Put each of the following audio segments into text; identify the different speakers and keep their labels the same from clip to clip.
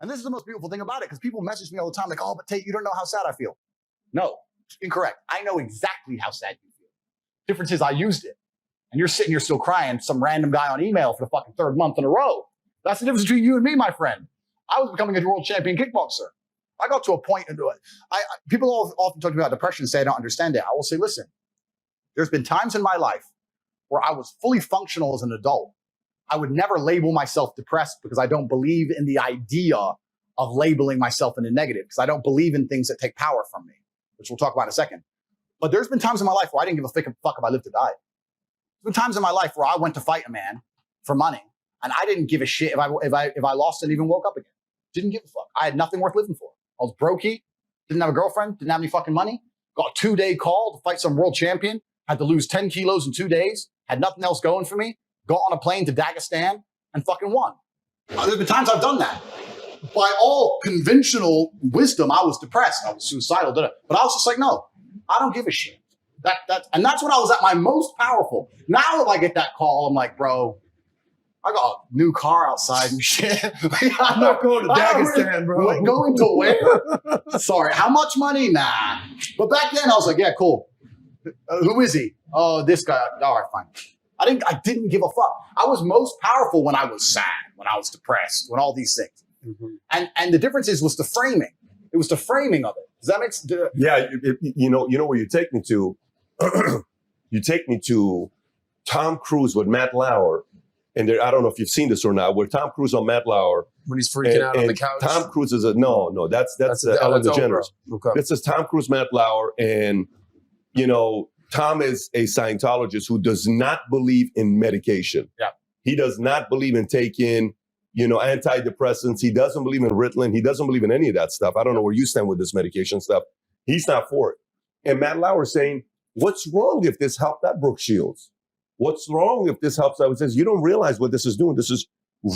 Speaker 1: And this is the most beautiful thing about it, because people message me all the time like, oh, but Tate, you don't know how sad I feel. No, incorrect. I know exactly how sad you feel. Difference is I used it. And you're sitting here still crying, some random guy on email for the fucking third month in a row. That's the difference between you and me, my friend. I was becoming a world champion kickboxer. I got to a point into it. People often talk about depression and say I don't understand it. I will say, listen, there's been times in my life where I was fully functional as an adult. I would never label myself depressed because I don't believe in the idea of labeling myself in a negative, because I don't believe in things that take power from me, which we'll talk about in a second. But there's been times in my life where I didn't give a fuck if I lived or died. There's been times in my life where I went to fight a man for money, and I didn't give a shit if I lost and even woke up again. Didn't give a fuck. I had nothing worth living for. I was brokey, didn't have a girlfriend, didn't have any fucking money, got a 2-day call to fight some world champion, had to lose 10 kilos in 2 days, had nothing else going for me, got on a plane to Dagestan and fucking won. There's been times I've done that. By all conventional wisdom, I was depressed. I was suicidal. But I was just like, no, I don't give a shit. And that's when I was at my most powerful. Now if I get that call, I'm like, bro, I got a new car outside and shit.
Speaker 2: I'm not going to Dagestan, bro.
Speaker 1: Going to where? Sorry, how much money? Nah. But back then I was like, yeah, cool. Who is he? Oh, this guy. All right, fine. I didn't give a fuck. I was most powerful when I was sad, when I was depressed, when all these things. Mm-hmm. And the difference was the framing. It was the framing of it. Does that make sense?
Speaker 2: Yeah, you know where you take me to? You take me to Tom Cruise with Matt Lauer. And I don't know if you've seen this or not, where Tom Cruise on Matt Lauer.
Speaker 3: When he's freaking out on the couch.
Speaker 2: Tom Cruise is no, that's Ellen DeGeneres.
Speaker 3: Okay.
Speaker 2: This is Tom Cruise, Matt Lauer, and Tom is a Scientologist who does not believe in medication.
Speaker 1: Yeah.
Speaker 2: He does not believe in taking, antidepressants. He doesn't believe in Ritalin. He doesn't believe in any of that stuff. I don't know where you stand with this medication stuff. He's not for it. And Matt Lauer is saying, what's wrong if this helped that Brooke Shields? What's wrong if this helps? I would say, you don't realize what this is doing. This is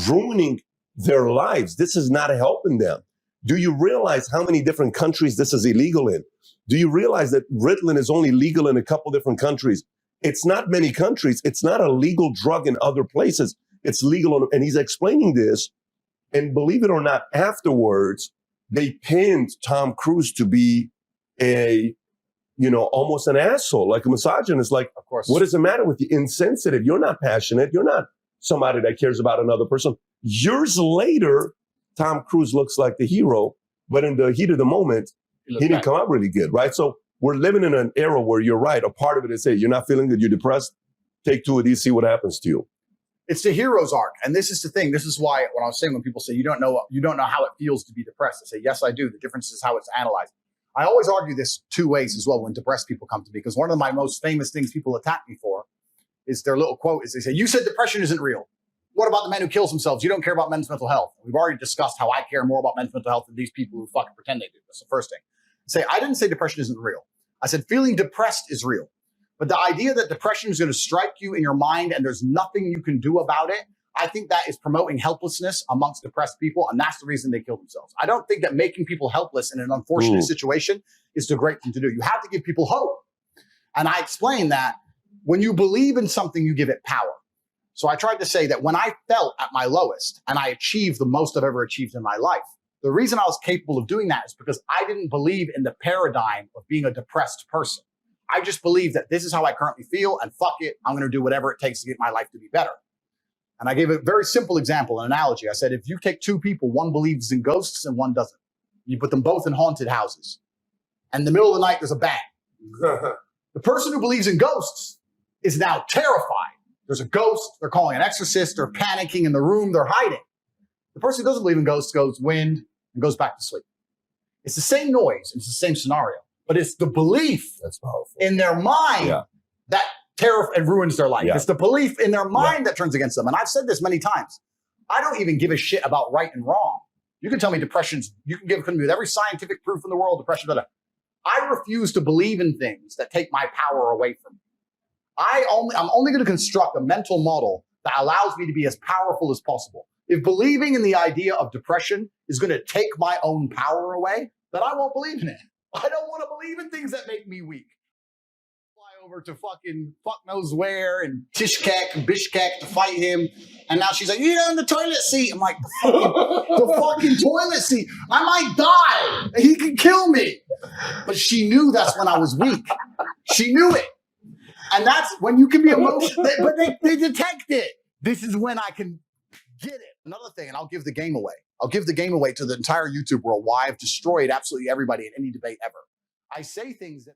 Speaker 2: ruining their lives. This is not helping them. Do you realize how many different countries this is illegal in? Do you realize that Ritalin is only legal in a couple different countries? It's not many countries. It's not a legal drug in other places. It's legal. And he's explaining this. And believe it or not, afterwards, they pinned Tom Cruise to be almost an asshole, like a misogynist. Like,
Speaker 1: of course,
Speaker 2: what does it matter with you? Insensitive. You're not passionate. You're not somebody that cares about another person. Years later, Tom Cruise looks like the hero, but in the heat of the moment, he didn't come out really good, right? So we're living in an era where you're right. A part of it is, hey, you're not feeling good, you're depressed. Take 2 of these, see what happens to you.
Speaker 1: It's the hero's arc. And this is the thing. This is why when I was saying, when people say, you don't know how it feels to be depressed, I say, yes, I do. The difference is how it's analyzed. I always argue this 2 ways as well when depressed people come to me, because one of my most famous things people attack me for is their little quote is they say, you said depression isn't real. What about the men who kills themselves? You don't care about men's mental health. We've already discussed how I care more about men's mental health than these people who fucking pretend they do. That's the first thing. Say, I didn't say depression isn't real. I said feeling depressed is real. But the idea that depression is going to strike you in your mind and there's nothing you can do about it, I think that is promoting helplessness amongst depressed people, and that's the reason they kill themselves. I don't think that making people helpless in an unfortunate situation is the great thing to do. You have to give people hope. And I explained that when you believe in something, you give it power. So I tried to say that when I felt at my lowest and I achieved the most I've ever achieved in my life, the reason I was capable of doing that is because I didn't believe in the paradigm of being a depressed person. I just believed that this is how I currently feel, and fuck it, I'm going to do whatever it takes to get my life to be better. And I gave a very simple example, an analogy. I said, if you take 2 people, one believes in ghosts and one doesn't. You put them both in haunted houses. And in the middle of the night, there's a bang. The person who believes in ghosts is now terrified. There's a ghost. They're calling an exorcist. They're panicking in the room. They're hiding. The person who doesn't believe in ghosts goes wind and goes back to sleep. It's the same noise. It's the same scenario. But it's the belief in their mind that terror and ruins their life. Yeah. It's the belief in their mind that turns against them. And I've said this many times. I don't even give a shit about right and wrong. You can tell me depression's, you can give me with every scientific proof in the world, depression, I refuse to believe in things that take my power away from me. I'm only going to construct a mental model that allows me to be as powerful as possible. If believing in the idea of depression is going to take my own power away, then I won't believe in it. I don't want to believe in things that make me weak. Fly over to fucking fuck knows where and Tishkek and Bishkek to fight him. And now she's like, you know, in the toilet seat. I'm like, the fucking toilet seat. I might die. He could kill me. But she knew that's when I was weak. She knew it. And that's when you can be emotional. But they detect it. This is when I can get it. Another thing, and I'll give the game away. I'll give the game away to the entire YouTube world, why I've destroyed absolutely everybody in any debate ever. I say things that